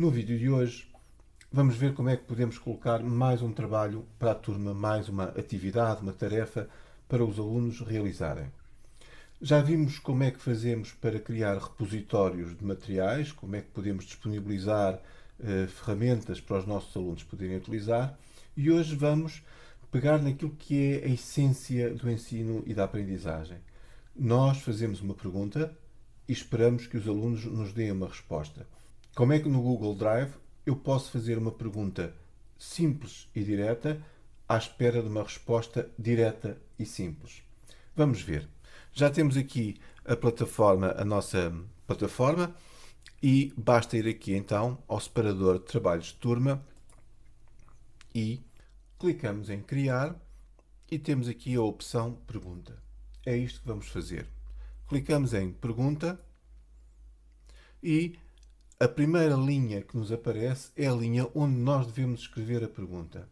No vídeo de hoje vamos ver como é que podemos colocar mais um trabalho para a turma, mais uma atividade, uma tarefa para os alunos realizarem. Já vimos como é que fazemos para criar repositórios de materiais, como é que podemos disponibilizar ferramentas para os nossos alunos poderem utilizar, e hoje vamos pegar naquilo que é a essência do ensino e da aprendizagem. Nós fazemos uma pergunta e esperamos que os alunos nos deem uma resposta. Como é que no Google Drive eu posso fazer uma pergunta simples e direta à espera de uma resposta direta e simples? Vamos ver. Já temos aqui a plataforma, a nossa plataforma, e basta ir aqui então ao separador de trabalhos de turma e clicamos em criar e temos aqui a opção pergunta. É isto que vamos fazer. Clicamos em pergunta e a primeira linha que nos aparece é a linha onde nós devemos escrever a pergunta.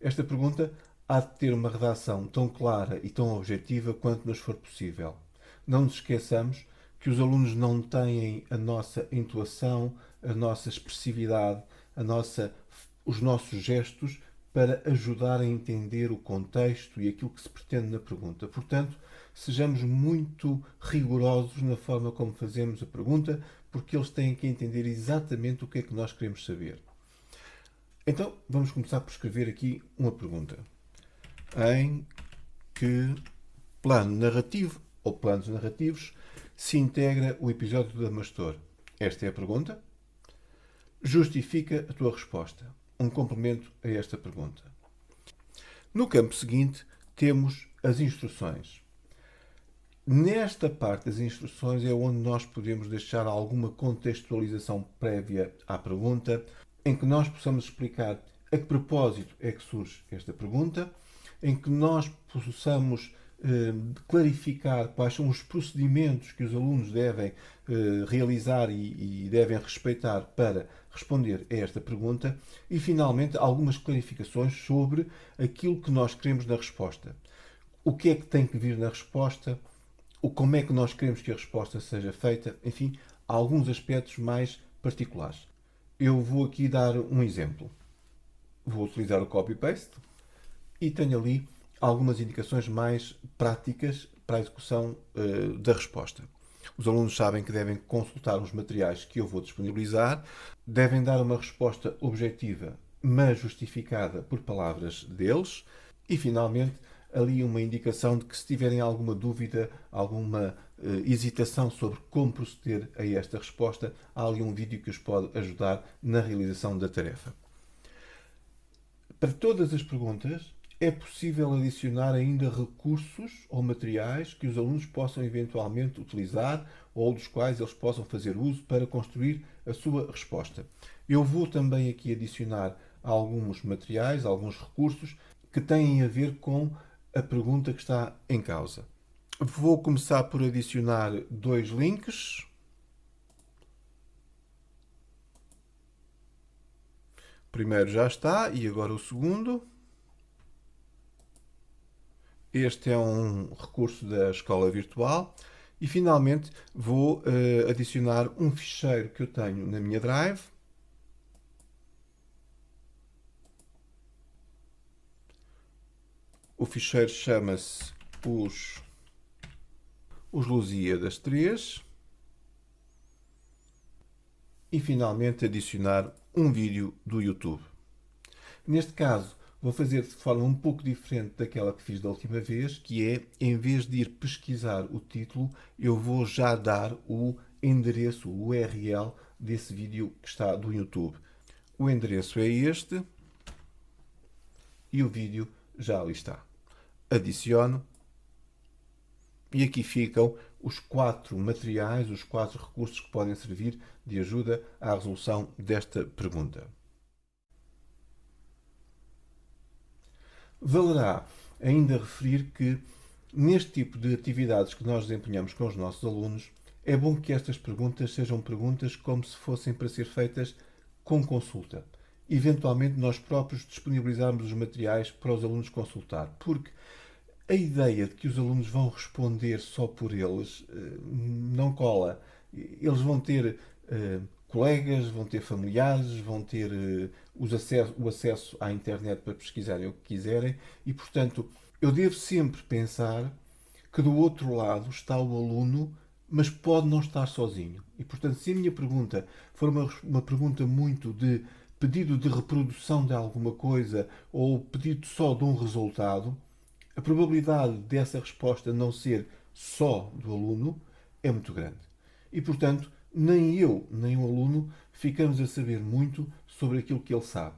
Esta pergunta há de ter uma redação tão clara e tão objetiva quanto nos for possível. Não nos esqueçamos que os alunos não têm a nossa entoação, a nossa expressividade, os nossos gestos para ajudar a entender o contexto e aquilo que se pretende na pergunta. Portanto, sejamos muito rigorosos na forma como fazemos a pergunta, porque eles têm que entender exatamente o que é que nós queremos saber. Então, vamos começar por escrever aqui uma pergunta. Em que plano narrativo ou planos narrativos se integra o episódio da Mastor? Esta é a pergunta. Justifica a tua resposta. Um complemento a esta pergunta. No campo seguinte, temos as instruções. Nesta parte das instruções é onde nós podemos deixar alguma contextualização prévia à pergunta, em que nós possamos explicar a que propósito é que surge esta pergunta, em que nós possamos clarificar quais são os procedimentos que os alunos devem realizar e devem respeitar para responder a esta pergunta e, finalmente, algumas clarificações sobre aquilo que nós queremos na resposta. O que é que tem que vir na resposta? Como é que nós queremos que a resposta seja feita? Enfim, alguns aspectos mais particulares. Eu vou aqui dar um exemplo. Vou utilizar o copy-paste e tenho ali algumas indicações mais práticas para a execução da resposta. Os alunos sabem que devem consultar os materiais que eu vou disponibilizar, devem dar uma resposta objetiva, mas justificada por palavras deles e, finalmente, ali uma indicação de que se tiverem alguma dúvida, alguma hesitação sobre como proceder a esta resposta, há ali um vídeo que os pode ajudar na realização da tarefa. Para todas as perguntas, é possível adicionar ainda recursos ou materiais que os alunos possam eventualmente utilizar ou dos quais eles possam fazer uso para construir a sua resposta. Eu vou também aqui adicionar alguns materiais, alguns recursos que têm a ver com a pergunta que está em causa. Vou começar por adicionar 2 links. O primeiro já está e agora o segundo. Este é um recurso da escola virtual. E finalmente vou adicionar um ficheiro que eu tenho na minha Drive. O ficheiro chama-se os Lusíadas 3. E finalmente adicionar um vídeo do YouTube. Neste caso, vou fazer de forma um pouco diferente daquela que fiz da última vez, que é, em vez de ir pesquisar o título, eu vou já dar o endereço, o URL desse vídeo que está do YouTube. O endereço é este e o vídeo já ali está. Adiciono e aqui ficam os 4 materiais, os 4 recursos que podem servir de ajuda à resolução desta pergunta. Valerá ainda referir que, neste tipo de atividades que nós desempenhamos com os nossos alunos, é bom que estas perguntas sejam perguntas como se fossem para ser feitas com consulta. Eventualmente, nós próprios disponibilizarmos os materiais para os alunos consultar, porque a ideia de que os alunos vão responder só por eles não cola. Eles vão ter colegas, vão ter familiares, vão ter o acesso à internet para pesquisarem o que quiserem e, portanto, eu devo sempre pensar que do outro lado está o aluno, mas pode não estar sozinho. E, portanto, se a minha pergunta for uma pergunta muito de pedido de reprodução de alguma coisa ou pedido só de um resultado, a probabilidade dessa resposta não ser só do aluno é muito grande. E, portanto, nem eu, nem o aluno ficamos a saber muito sobre aquilo que ele sabe.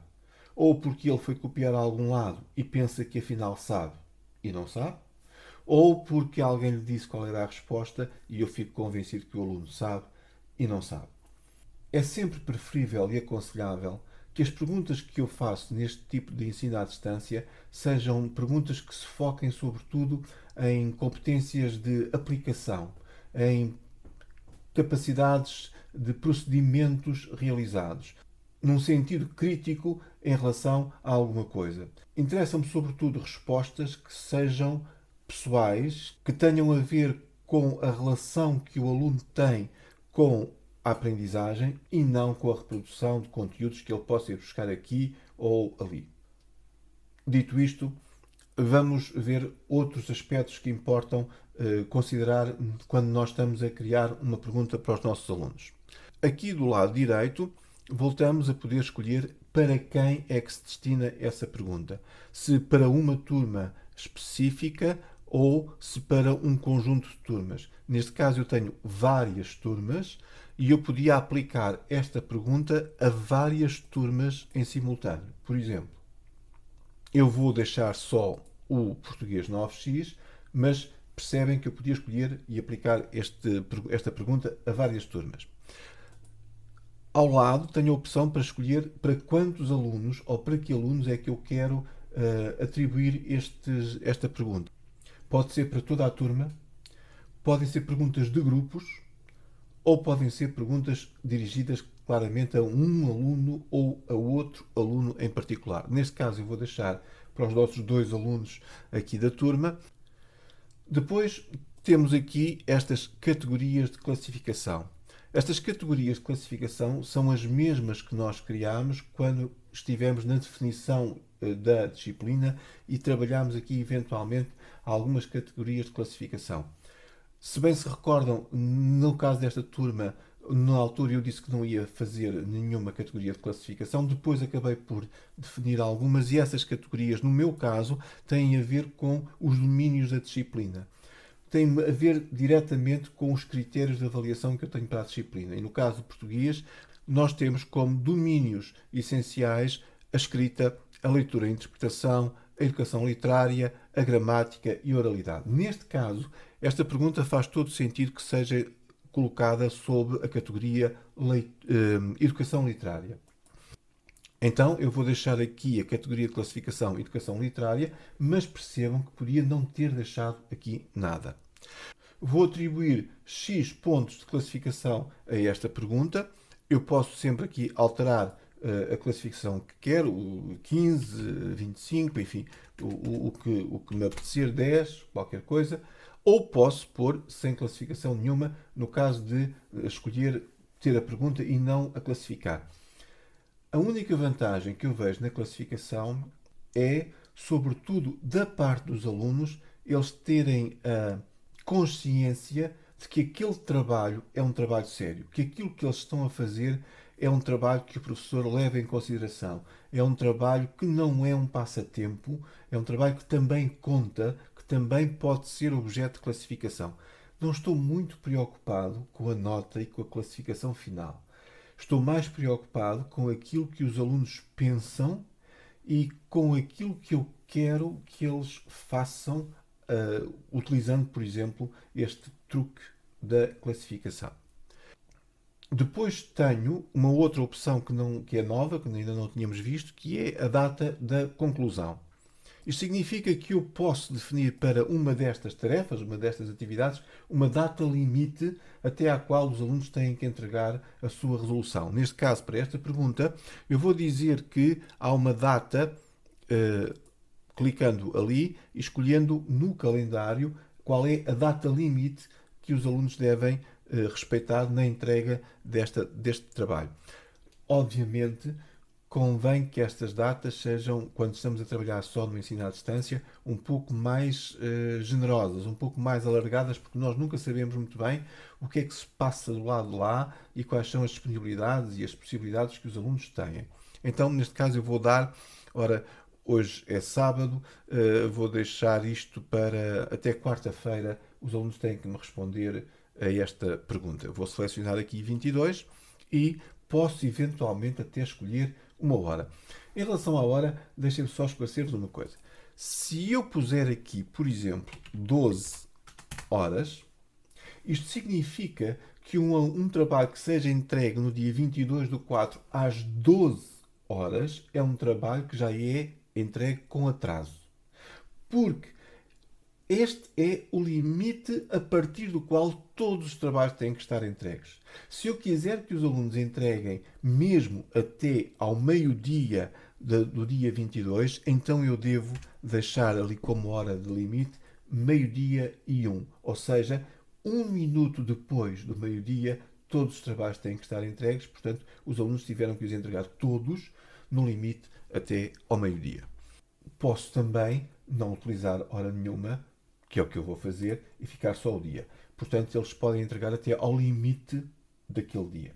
Ou porque ele foi copiar a algum lado e pensa que afinal sabe e não sabe, ou porque alguém lhe disse qual era a resposta e eu fico convencido que o aluno sabe e não sabe. É sempre preferível e aconselhável que as perguntas que eu faço neste tipo de ensino à distância sejam perguntas que se foquem sobretudo em competências de aplicação, em capacidades de procedimentos realizados, num sentido crítico em relação a alguma coisa. Interessam-me sobretudo respostas que sejam pessoais, que tenham a ver com a relação que o aluno tem com a aprendizagem e não com a reprodução de conteúdos que ele possa ir buscar aqui ou ali. Dito isto, vamos ver outros aspectos que importam considerar quando nós estamos a criar uma pergunta para os nossos alunos. Aqui do lado direito, voltamos a poder escolher para quem é que se destina essa pergunta. Se para uma turma específica ou se para um conjunto de turmas. Neste caso, eu tenho várias turmas e eu podia aplicar esta pergunta a várias turmas em simultâneo. Por exemplo, eu vou deixar só o português 9x, mas percebem que eu podia escolher e aplicar esta pergunta a várias turmas. Ao lado tenho a opção para escolher para quantos alunos ou para que alunos é que eu quero atribuir esta pergunta. Pode ser para toda a turma, podem ser perguntas de grupos ou podem ser perguntas dirigidas claramente a um aluno ou a outro aluno em particular. Neste caso, eu vou deixar para os nossos dois alunos aqui da turma. Depois temos aqui estas categorias de classificação. Estas categorias de classificação são as mesmas que nós criámos quando estivemos na definição da disciplina e trabalhámos aqui eventualmente algumas categorias de classificação. Se bem se recordam, no caso desta turma, na altura eu disse que não ia fazer nenhuma categoria de classificação, depois acabei por definir algumas e essas categorias, no meu caso, têm a ver com os domínios da disciplina. Tem a ver diretamente com os critérios de avaliação que eu tenho para a disciplina. E no caso do português, nós temos como domínios essenciais a escrita, a leitura e a interpretação, a educação literária, a gramática e a oralidade. Neste caso, esta pergunta faz todo sentido que seja colocada sob a categoria educação literária. Então, eu vou deixar aqui a categoria de classificação Educação Literária, mas percebam que podia não ter deixado aqui nada. Vou atribuir X pontos de classificação a esta pergunta. Eu posso sempre aqui alterar a classificação que quero, 15, 25, enfim, o que me apetecer, 10, qualquer coisa. Ou posso pôr sem classificação nenhuma, no caso de escolher ter a pergunta e não a classificar. A única vantagem que eu vejo na classificação é, sobretudo da parte dos alunos, eles terem a consciência de que aquele trabalho é um trabalho sério, que aquilo que eles estão a fazer é um trabalho que o professor leva em consideração, é um trabalho que não é um passatempo, é um trabalho que também conta, que também pode ser objeto de classificação. Não estou muito preocupado com a nota e com a classificação final. Estou mais preocupado com aquilo que os alunos pensam e com aquilo que eu quero que eles façam, utilizando, por exemplo, este truque da classificação. Depois tenho uma outra opção que é nova, que ainda não tínhamos visto, que é a data da conclusão. Isto significa que eu posso definir para uma destas tarefas, uma destas atividades, uma data limite até à qual os alunos têm que entregar a sua resolução. Neste caso, para esta pergunta, eu vou dizer que há uma data, clicando ali e escolhendo no calendário qual é a data limite que os alunos devem respeitado na entrega deste trabalho. Obviamente, convém que estas datas sejam, quando estamos a trabalhar só no ensino à distância, um pouco mais generosas, um pouco mais alargadas, porque nós nunca sabemos muito bem o que é que se passa do lado de lá e quais são as disponibilidades e as possibilidades que os alunos têm. Então, neste caso, eu vou dar, ora, hoje é sábado, vou deixar isto para até quarta-feira. Os alunos têm que me responder a esta pergunta. Vou selecionar aqui 22 e posso eventualmente até escolher uma hora. Em relação à hora, deixem-me só esclarecer-vos uma coisa. Se eu puser aqui, por exemplo, 12 horas, isto significa que um trabalho que seja entregue no dia 22 do 4 às 12 horas é um trabalho que já é entregue com atraso. Porque este é o limite a partir do qual todos os trabalhos têm que estar entregues. Se eu quiser que os alunos entreguem mesmo até ao meio-dia do dia 22, então eu devo deixar ali como hora de limite meio-dia e 1. Ou seja, 1 minuto depois do meio-dia, todos os trabalhos têm que estar entregues. Portanto, os alunos tiveram que os entregar todos no limite até ao meio-dia. Posso também não utilizar hora nenhuma, que é o que eu vou fazer, e ficar só o dia. Portanto, eles podem entregar até ao limite daquele dia.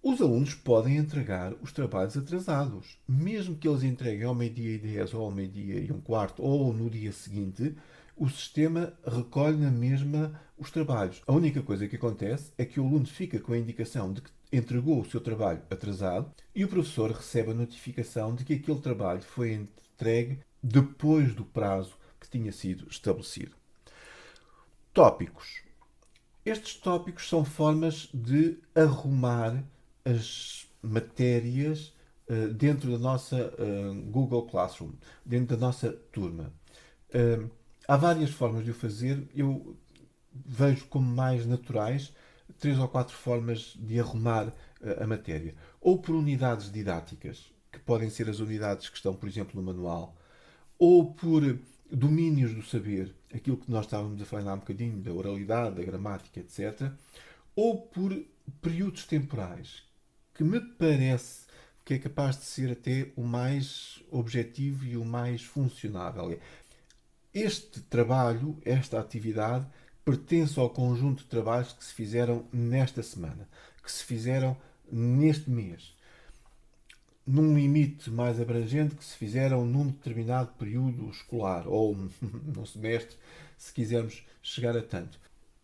Os alunos podem entregar os trabalhos atrasados. Mesmo que eles entreguem ao meio-dia e 10 ou ao meio-dia e um quarto ou no dia seguinte, o sistema recolhe na mesma os trabalhos. A única coisa que acontece é que o aluno fica com a indicação de que entregou o seu trabalho atrasado e o professor recebe a notificação de que aquele trabalho foi entregue depois do prazo que tinha sido estabelecido. Tópicos. Estes tópicos são formas de arrumar as matérias dentro da nossa Google Classroom, dentro da nossa turma. Há várias formas de o fazer. Eu vejo como mais naturais 3 ou 4 formas de arrumar a matéria. Ou por unidades didáticas, que podem ser as unidades que estão, por exemplo, no manual, ou por domínios do saber, aquilo que nós estávamos a falar há um bocadinho, da oralidade, da gramática, etc., ou por períodos temporais, que me parece que é capaz de ser até o mais objetivo e o mais funcionável. Este trabalho, esta atividade, pertence ao conjunto de trabalhos que se fizeram nesta semana, que se fizeram neste mês, num limite mais abrangente que se fizeram num determinado período escolar ou num semestre, se quisermos chegar a tanto.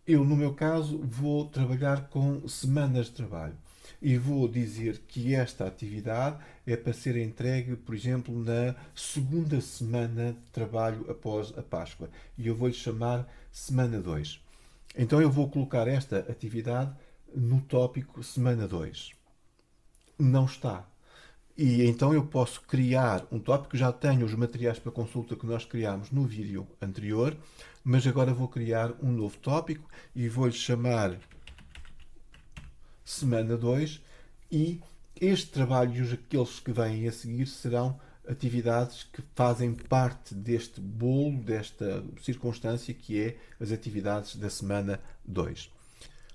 Eu, no meu caso, vou trabalhar com semanas de trabalho e vou dizer que esta atividade é para ser entregue, por exemplo, na segunda semana de trabalho após a Páscoa. E eu vou-lhe chamar semana 2. Então eu vou colocar esta atividade no tópico semana 2. Não está. E então eu posso criar um tópico, já tenho os materiais para consulta que nós criámos no vídeo anterior, mas agora vou criar um novo tópico e vou-lhe chamar semana 2 e este trabalho e aqueles que vêm a seguir serão atividades que fazem parte deste bolo, desta circunstância que é as atividades da semana 2.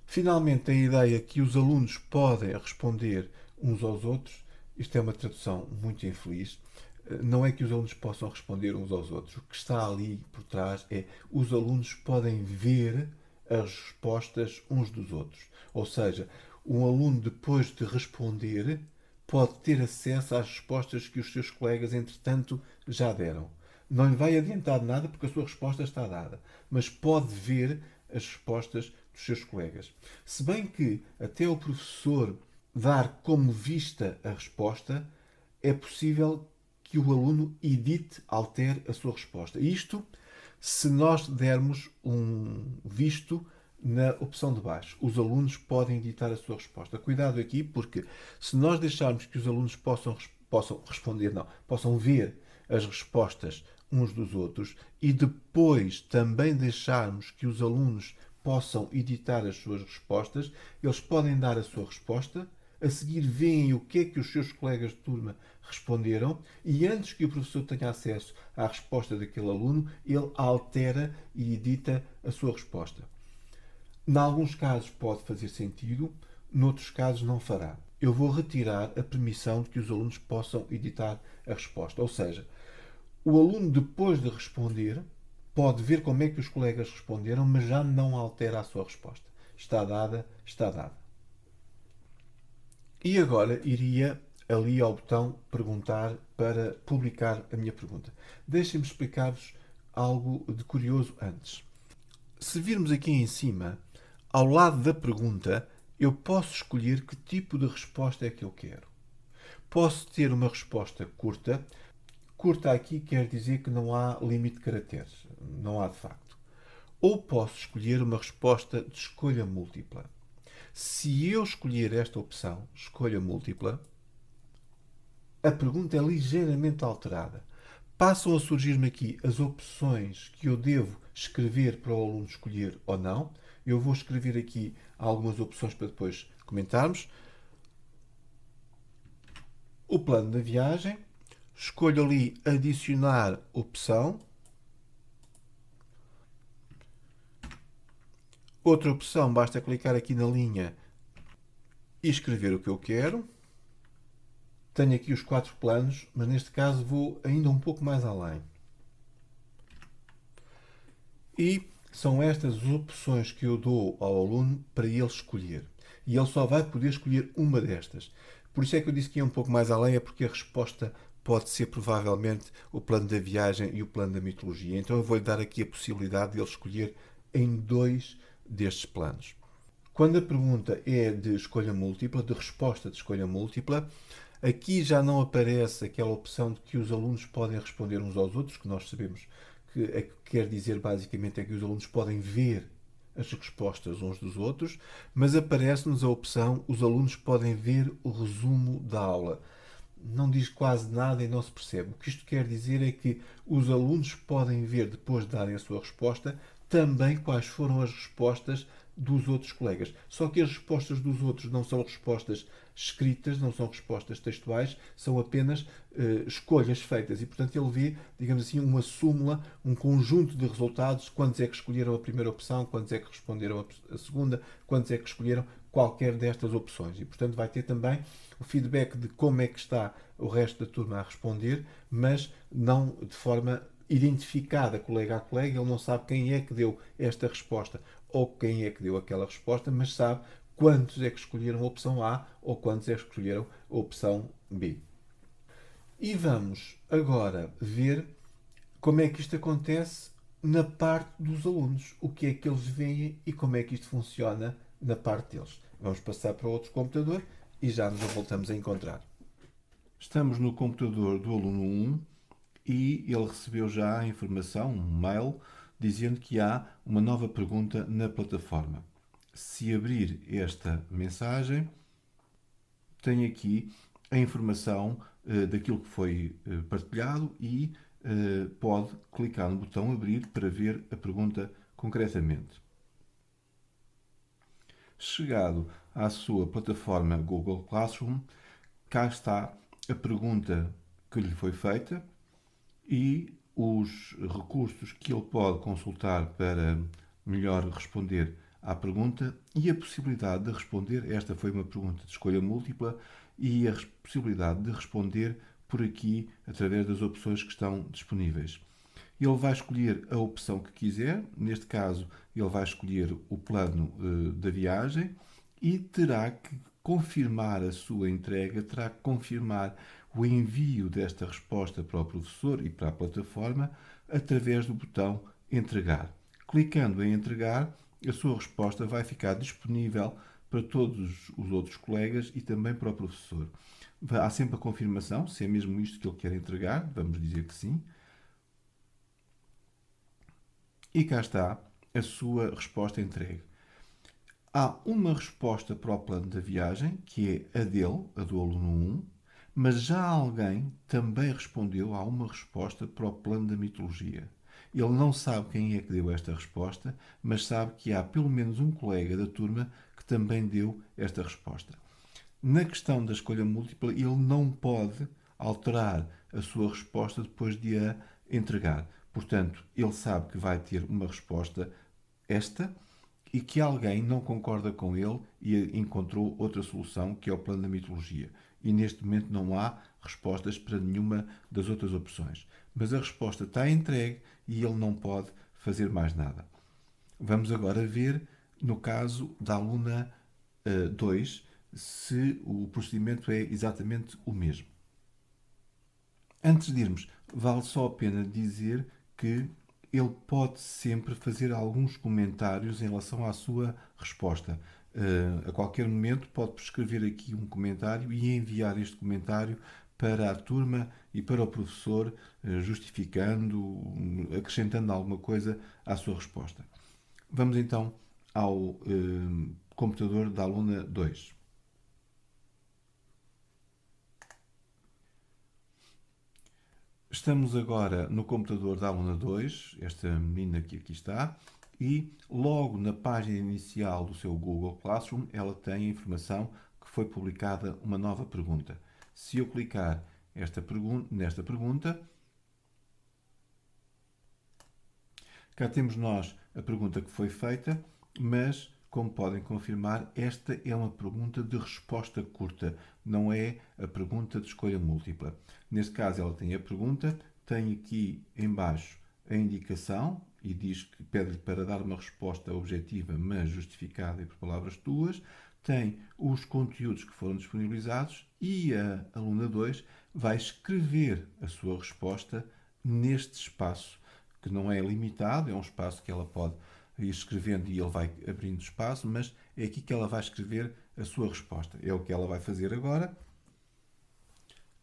Finalmente, a ideia que os alunos podem responder uns aos outros, isto é uma tradução muito infeliz, não é que os alunos possam responder uns aos outros. O que está ali por trás é os alunos podem ver as respostas uns dos outros. Ou seja, um aluno, depois de responder, pode ter acesso às respostas que os seus colegas, entretanto, já deram. Não lhe vai adiantar nada porque a sua resposta está dada, mas pode ver as respostas dos seus colegas. Se bem que até o professor dar como vista a resposta, é possível que o aluno edite, altere a sua resposta. Isto se nós dermos um visto na opção de baixo. Os alunos podem editar a sua resposta. Cuidado aqui, porque se nós deixarmos que os alunos possam responder, não, possam ver as respostas uns dos outros e depois também deixarmos que os alunos possam editar as suas respostas, eles podem dar a sua resposta, a seguir veem o que é que os seus colegas de turma responderam e antes que o professor tenha acesso à resposta daquele aluno, ele altera e edita a sua resposta. Em alguns casos pode fazer sentido, noutros casos não fará. Eu vou retirar a permissão de que os alunos possam editar a resposta. Ou seja, o aluno, depois de responder, pode ver como é que os colegas responderam, mas já não altera a sua resposta. Está dada, está dada. E agora iria ali ao botão perguntar para publicar a minha pergunta. Deixem-me explicar-vos algo de curioso antes. Se virmos aqui em cima, ao lado da pergunta, eu posso escolher que tipo de resposta é que eu quero. Posso ter uma resposta curta. Curta aqui quer dizer que não há limite de caracteres. Não há de facto. Ou posso escolher uma resposta de escolha múltipla. Se eu escolher esta opção, escolha múltipla, a pergunta é ligeiramente alterada. Passam a surgir-me aqui as opções que eu devo escrever para o aluno escolher ou não. Eu vou escrever aqui algumas opções para depois comentarmos. O plano da viagem. Escolho ali adicionar opção. Outra opção, basta clicar aqui na linha e escrever o que eu quero. Tenho aqui os 4 planos, mas neste caso vou ainda um pouco mais além. E são estas as opções que eu dou ao aluno para ele escolher. E ele só vai poder escolher uma destas. Por isso é que eu disse que ia um pouco mais além, é porque a resposta pode ser provavelmente o plano da viagem e o plano da mitologia. Então eu vou-lhe dar aqui a possibilidade de ele escolher em 2 destes planos. Quando a pergunta é de escolha múltipla, de resposta de escolha múltipla, aqui já não aparece aquela opção de que os alunos podem responder uns aos outros, que nós sabemos que quer dizer basicamente é que os alunos podem ver as respostas uns dos outros, mas aparece-nos a opção os alunos podem ver o resumo da aula. Não diz quase nada e não se percebe. O que isto quer dizer é que os alunos podem ver, depois de darem a sua resposta, também quais foram as respostas dos outros colegas. Só que as respostas dos outros não são respostas escritas, não são respostas textuais, são apenas escolhas feitas. E, portanto, ele vê, digamos assim, uma súmula, um conjunto de resultados, quantos é que escolheram a primeira opção, quantos é que responderam a segunda, quantos é que escolheram qualquer destas opções. E, portanto, vai ter também o feedback de como é que está o resto da turma a responder, mas não de forma identificada colega a colega, ele não sabe quem é que deu esta resposta ou quem é que deu aquela resposta, mas sabe quantos é que escolheram a opção A ou quantos é que escolheram a opção B. E vamos agora ver como é que isto acontece na parte dos alunos, o que é que eles veem e como é que isto funciona na parte deles. Vamos passar para outro computador e já nos voltamos a encontrar. Estamos no computador do aluno 1 e ele recebeu já a informação, um mail, dizendo que há uma nova pergunta na plataforma. Se abrir esta mensagem, tem aqui a informação daquilo que foi partilhado e pode clicar no botão abrir para ver a pergunta concretamente. Chegado à sua plataforma Google Classroom, cá está a pergunta que lhe foi feita e os recursos que ele pode consultar para melhor responder à pergunta e a possibilidade de responder. Esta foi uma pergunta de escolha múltipla e a possibilidade de responder por aqui através das opções que estão disponíveis. Ele vai escolher a opção que quiser, neste caso, ele vai escolher o plano da viagem e terá que confirmar a sua entrega, terá que confirmar o envio desta resposta para o professor e para a plataforma através do botão entregar. Clicando em entregar, a sua resposta vai ficar disponível para todos os outros colegas e também para o professor. Há sempre a confirmação, se é mesmo isto que ele quer entregar, vamos dizer que sim. E cá está a sua resposta entregue. Há uma resposta para o plano da viagem, que é a dele, a do aluno 1, mas já alguém também respondeu a uma resposta para o plano da mitologia. Ele não sabe quem é que deu esta resposta, mas sabe que há pelo menos um colega da turma que também deu esta resposta. Na questão da escolha múltipla, ele não pode alterar a sua resposta depois de a entregar. Portanto, ele sabe que vai ter uma resposta esta e que alguém não concorda com ele e encontrou outra solução, que é o plano da mitologia. E neste momento não há respostas para nenhuma das outras opções. Mas a resposta está entregue e ele não pode fazer mais nada. Vamos agora ver, no caso da aluna 2, se o procedimento é exatamente o mesmo. Antes de irmos, vale só a pena dizer que ele pode sempre fazer alguns comentários em relação à sua resposta. A qualquer momento pode escrever aqui um comentário e enviar este comentário para a turma e para o professor, justificando, acrescentando alguma coisa à sua resposta. Vamos então ao computador da aluna 2. Estamos agora no computador da aluna 2, esta menina que aqui está, e logo na página inicial do seu Google Classroom ela tem a informação que foi publicada uma nova pergunta. Se eu clicar nesta pergunta, cá temos nós a pergunta que foi feita, mas, como podem confirmar, esta é uma pergunta de resposta curta, não é a pergunta de escolha múltipla. Neste caso, ela tem a pergunta, tem aqui em baixo a indicação e diz que pede-lhe para dar uma resposta objetiva, mas justificada e por palavras tuas. Tem os conteúdos que foram disponibilizados e a aluna 2 vai escrever a sua resposta neste espaço, que não é limitado, é um espaço que ela pode ir escrevendo e ele vai abrindo espaço, mas é aqui que ela vai escrever a sua resposta. É o que ela vai fazer agora.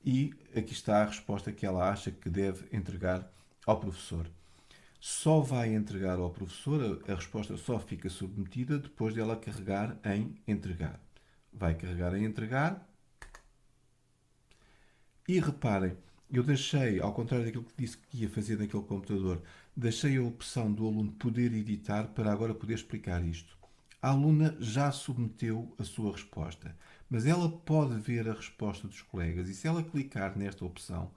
E aqui está a resposta que ela acha que deve entregar ao professor. Só vai entregar ao professor, a resposta só fica submetida depois de ela carregar em entregar. Vai carregar em entregar. E reparem, eu deixei, ao contrário daquilo que disse que ia fazer naquele computador, deixei a opção do aluno poder editar para agora poder explicar isto. A aluna já submeteu a sua resposta, mas ela pode ver a resposta dos colegas e se ela clicar nesta opção,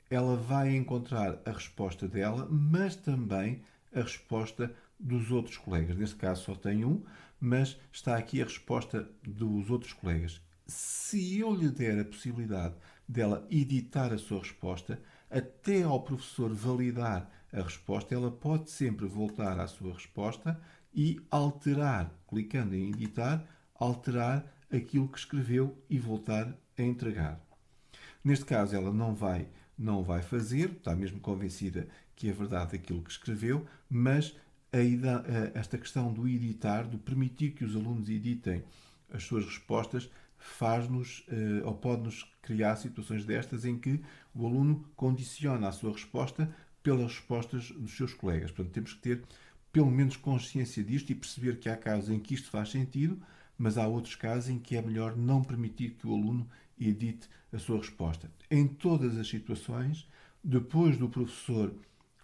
ela vai encontrar a resposta dela, mas também a resposta dos outros colegas. Neste caso só tem um, mas está aqui a resposta dos outros colegas. Se eu lhe der a possibilidade dela editar a sua resposta, até ao professor validar a resposta, ela pode sempre voltar à sua resposta e alterar, clicando em editar, alterar aquilo que escreveu e voltar a entregar. Neste caso, ela não vai fazer, está mesmo convencida que é verdade aquilo que escreveu, mas esta questão do editar, do permitir que os alunos editem as suas respostas, faz-nos ou pode-nos criar situações destas em que o aluno condiciona a sua resposta pelas respostas dos seus colegas. Portanto, temos que ter pelo menos consciência disto e perceber que há casos em que isto faz sentido, mas há outros casos em que é melhor não permitir que o aluno edite a sua resposta. Em todas as situações, depois do professor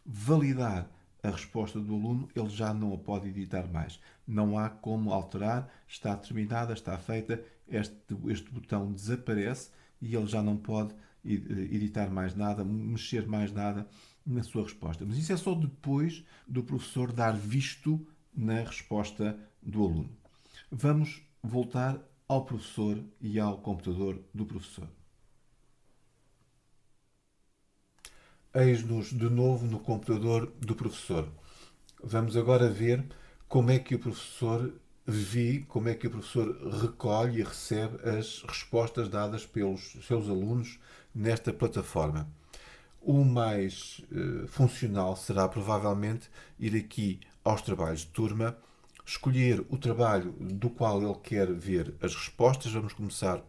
validar a resposta do aluno, ele já não a pode editar mais. Não há como alterar, está terminada, está feita, este botão desaparece e ele já não pode editar mais nada, mexer mais nada na sua resposta. Mas isso é só depois do professor dar visto na resposta do aluno. Vamos voltar ao professor e ao computador do professor. Eis-nos de novo no computador do professor. Vamos agora ver como é que o professor vê, como é que o professor recolhe e recebe as respostas dadas pelos seus alunos nesta plataforma. O mais funcional será provavelmente ir aqui aos trabalhos de turma, escolher o trabalho do qual ele quer ver as respostas. Vamos começar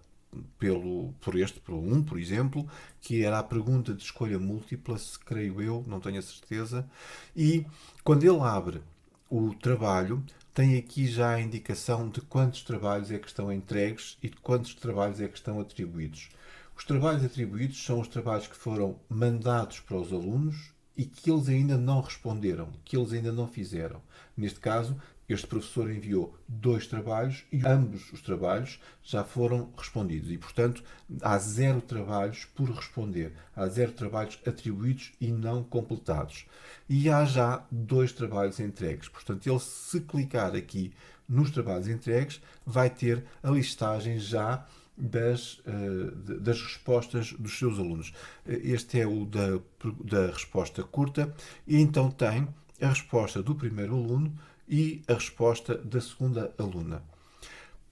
por um, por exemplo, que era a pergunta de escolha múltipla, se creio eu, não tenho a certeza. E quando ele abre o trabalho, tem aqui já a indicação de quantos trabalhos é que estão entregues e de quantos trabalhos é que estão atribuídos. Os trabalhos atribuídos são os trabalhos que foram mandados para os alunos e que eles ainda não responderam, que eles ainda não fizeram. Neste caso, este professor enviou 2 trabalhos e ambos os trabalhos já foram respondidos. E, portanto, há 0 trabalhos por responder. Há 0 trabalhos atribuídos e não completados. E há já 2 trabalhos entregues. Portanto, ele, se clicar aqui nos trabalhos entregues, vai ter a listagem já das respostas dos seus alunos. Este é o da resposta curta, e então tem a resposta do primeiro aluno e a resposta da segunda aluna.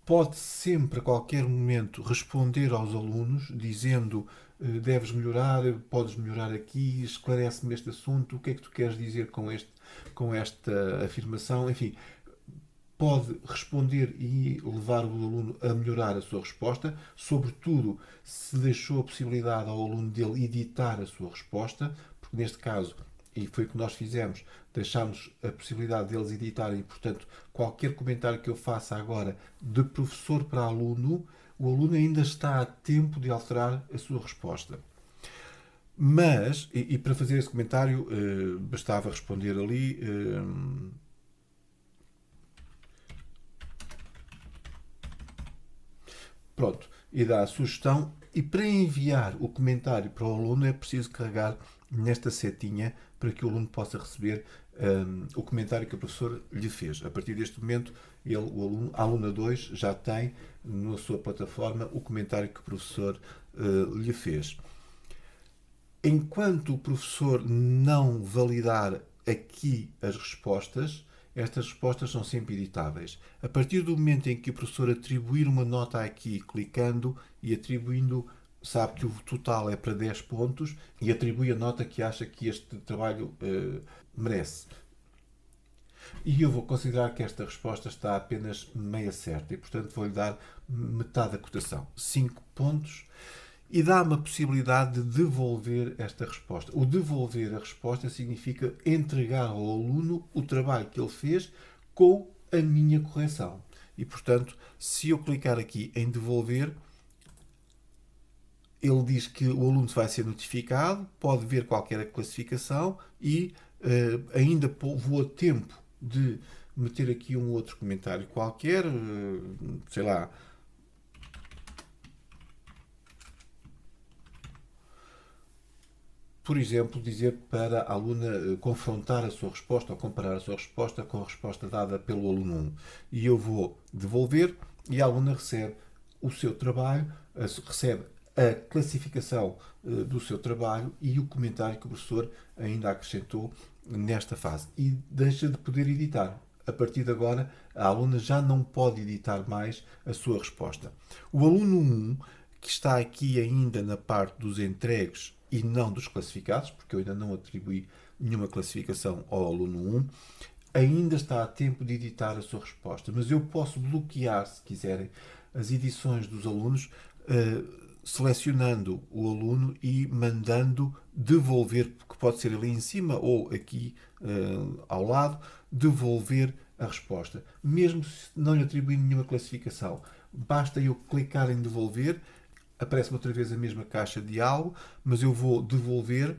Pode sempre, a qualquer momento, responder aos alunos dizendo: deves melhorar, podes melhorar aqui, esclarece-me este assunto, o que é que tu queres dizer com esta afirmação, enfim. Pode responder e levar o aluno a melhorar a sua resposta, sobretudo se deixou a possibilidade ao aluno dele editar a sua resposta, porque neste caso, e foi o que nós fizemos, deixámos a possibilidade deles editarem, portanto, qualquer comentário que eu faça agora de professor para aluno, o aluno ainda está a tempo de alterar a sua resposta. Mas, e para fazer esse comentário, bastava responder ali. Pronto, e dá a sugestão. E para enviar o comentário para o aluno é preciso carregar nesta setinha para que o aluno possa receber o comentário que o professor lhe fez. A partir deste momento, a aluna 2 já tem na sua plataforma o comentário que o professor lhe fez. Enquanto o professor não validar aqui as respostas, estas respostas são sempre editáveis. A partir do momento em que o professor atribuir uma nota aqui, clicando e atribuindo, sabe que o total é para 10 pontos e atribui a nota que acha que este trabalho merece. E eu vou considerar que esta resposta está apenas meia certa e, portanto, vou-lhe dar metade da cotação, 5 pontos. E dá-me a possibilidade de devolver esta resposta. O devolver a resposta significa entregar ao aluno o trabalho que ele fez com a minha correção. E, portanto, se eu clicar aqui em devolver, ele diz que o aluno vai ser notificado, pode ver qualquer classificação e ainda vou a tempo de meter aqui um outro comentário qualquer, sei lá. Por exemplo, dizer para a aluna confrontar a sua resposta ou comparar a sua resposta com a resposta dada pelo aluno 1. E eu vou devolver e a aluna recebe o seu trabalho, recebe a classificação do seu trabalho e o comentário que o professor ainda acrescentou nesta fase. E deixa de poder editar. A partir de agora, a aluna já não pode editar mais a sua resposta. O aluno 1, que está aqui ainda na parte dos entregues e não dos classificados, porque eu ainda não atribuí nenhuma classificação ao aluno 1, ainda está a tempo de editar a sua resposta. Mas eu posso bloquear, se quiserem, as edições dos alunos, selecionando o aluno e mandando devolver, que pode ser ali em cima ou aqui ao lado, devolver a resposta. Mesmo se não lhe atribuir nenhuma classificação, basta eu clicar em devolver, aparece-me outra vez a mesma caixa de diálogo, mas eu vou devolver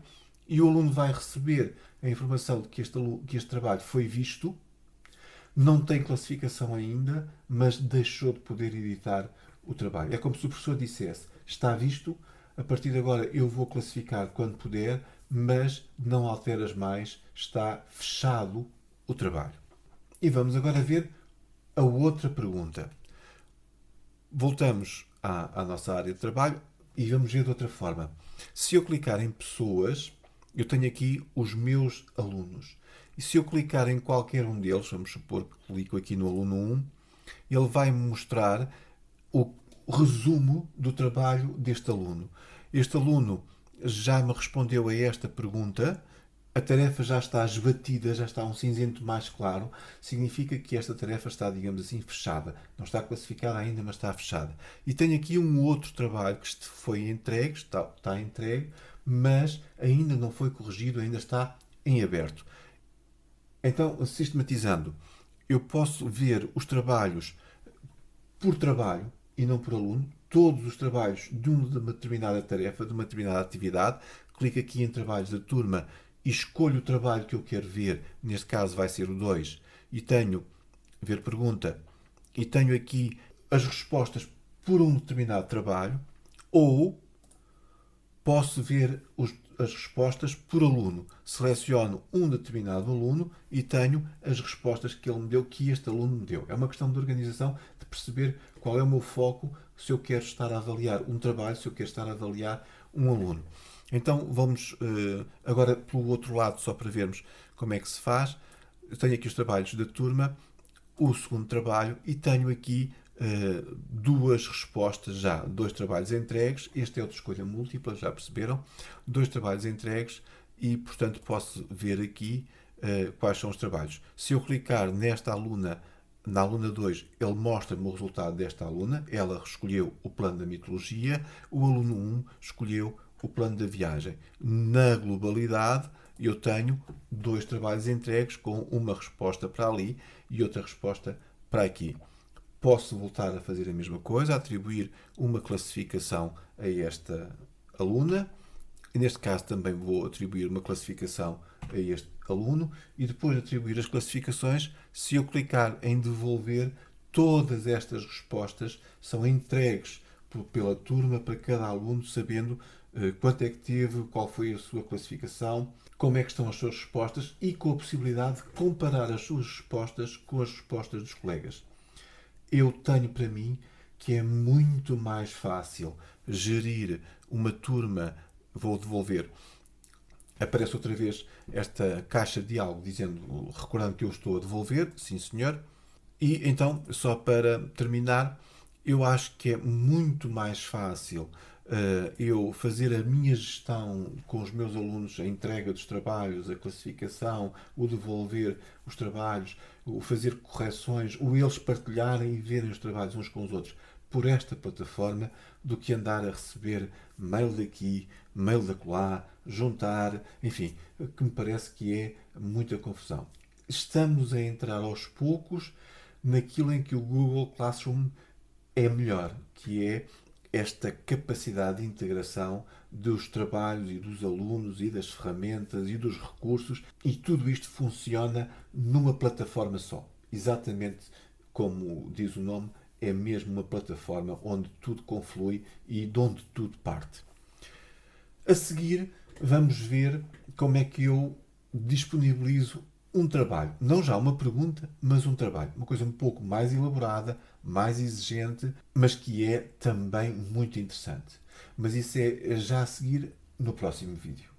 e o aluno vai receber a informação de que este trabalho foi visto, não tem classificação ainda, mas deixou de poder editar o trabalho. É como se o professor dissesse: está visto, a partir de agora eu vou classificar quando puder, mas não alteras mais, está fechado o trabalho. E vamos agora ver a outra pergunta. Voltamos à nossa área de trabalho e vamos ver de outra forma. Se eu clicar em pessoas, eu tenho aqui os meus alunos. E se eu clicar em qualquer um deles, vamos supor que clico aqui no aluno 1, ele vai me mostrar o resumo do trabalho deste aluno. Este aluno já me respondeu a esta pergunta, a tarefa já está esbatida, já está um cinzento mais claro, significa que esta tarefa está, digamos assim, fechada. Não está classificada ainda, mas está fechada. E tenho aqui um outro trabalho que foi entregue, está entregue, mas ainda não foi corrigido, ainda está em aberto. Então, sistematizando, eu posso ver os trabalhos por trabalho e não por aluno, todos os trabalhos de uma determinada tarefa, de uma determinada atividade. Clico aqui em trabalhos da turma e escolho o trabalho que eu quero ver, neste caso vai ser o 2, e tenho ver pergunta, e tenho aqui as respostas por um determinado trabalho, ou posso ver as respostas por aluno. Seleciono um determinado aluno e tenho as respostas que ele me deu, que este aluno me deu. É uma questão de organização, de perceber qual é o meu foco, se eu quero estar a avaliar um trabalho, se eu quero estar a avaliar um aluno. Então vamos agora pelo outro lado, só para vermos como é que se faz. Eu tenho aqui os trabalhos da turma, o segundo trabalho, e tenho aqui duas respostas já, dois trabalhos entregues. Este é o de escolha múltipla, já perceberam? Dois trabalhos entregues e, portanto, posso ver aqui quais são os trabalhos. Se eu clicar nesta aluna, na aluna 2, ele mostra-me o resultado desta aluna. Ela escolheu o plano da mitologia, o aluno 1 escolheu o plano da viagem. Na globalidade, eu tenho dois trabalhos entregues com uma resposta para ali e outra resposta para aqui. Posso voltar a fazer a mesma coisa, atribuir uma classificação a esta aluna. E neste caso também vou atribuir uma classificação a este aluno e depois atribuir as classificações. Se eu clicar em devolver, todas estas respostas são entregues pela turma para cada aluno, sabendo quanto é que teve, qual foi a sua classificação, como é que estão as suas respostas e com a possibilidade de comparar as suas respostas com as respostas dos colegas. Eu tenho para mim que é muito mais fácil gerir uma turma. Vou devolver. Aparece outra vez esta caixa de diálogo dizendo, recordando que eu estou a devolver, sim senhor. E então, só para terminar, eu acho que é muito mais fácil eu fazer a minha gestão com os meus alunos, a entrega dos trabalhos, a classificação, o devolver os trabalhos, o fazer correções, o eles partilharem e verem os trabalhos uns com os outros por esta plataforma, do que andar a receber mail daqui, mail da acolá, juntar, enfim, que me parece que é muita confusão. Estamos a entrar aos poucos naquilo em que o Google Classroom é melhor, que é esta capacidade de integração dos trabalhos e dos alunos e das ferramentas e dos recursos, e tudo isto funciona numa plataforma só. Exatamente como diz o nome, é mesmo uma plataforma onde tudo conflui e de onde tudo parte. A seguir, vamos ver como é que eu disponibilizo um trabalho. Não já uma pergunta, mas um trabalho. Uma coisa um pouco mais elaborada, mais exigente, mas que é também muito interessante. Mas isso é já a seguir no próximo vídeo.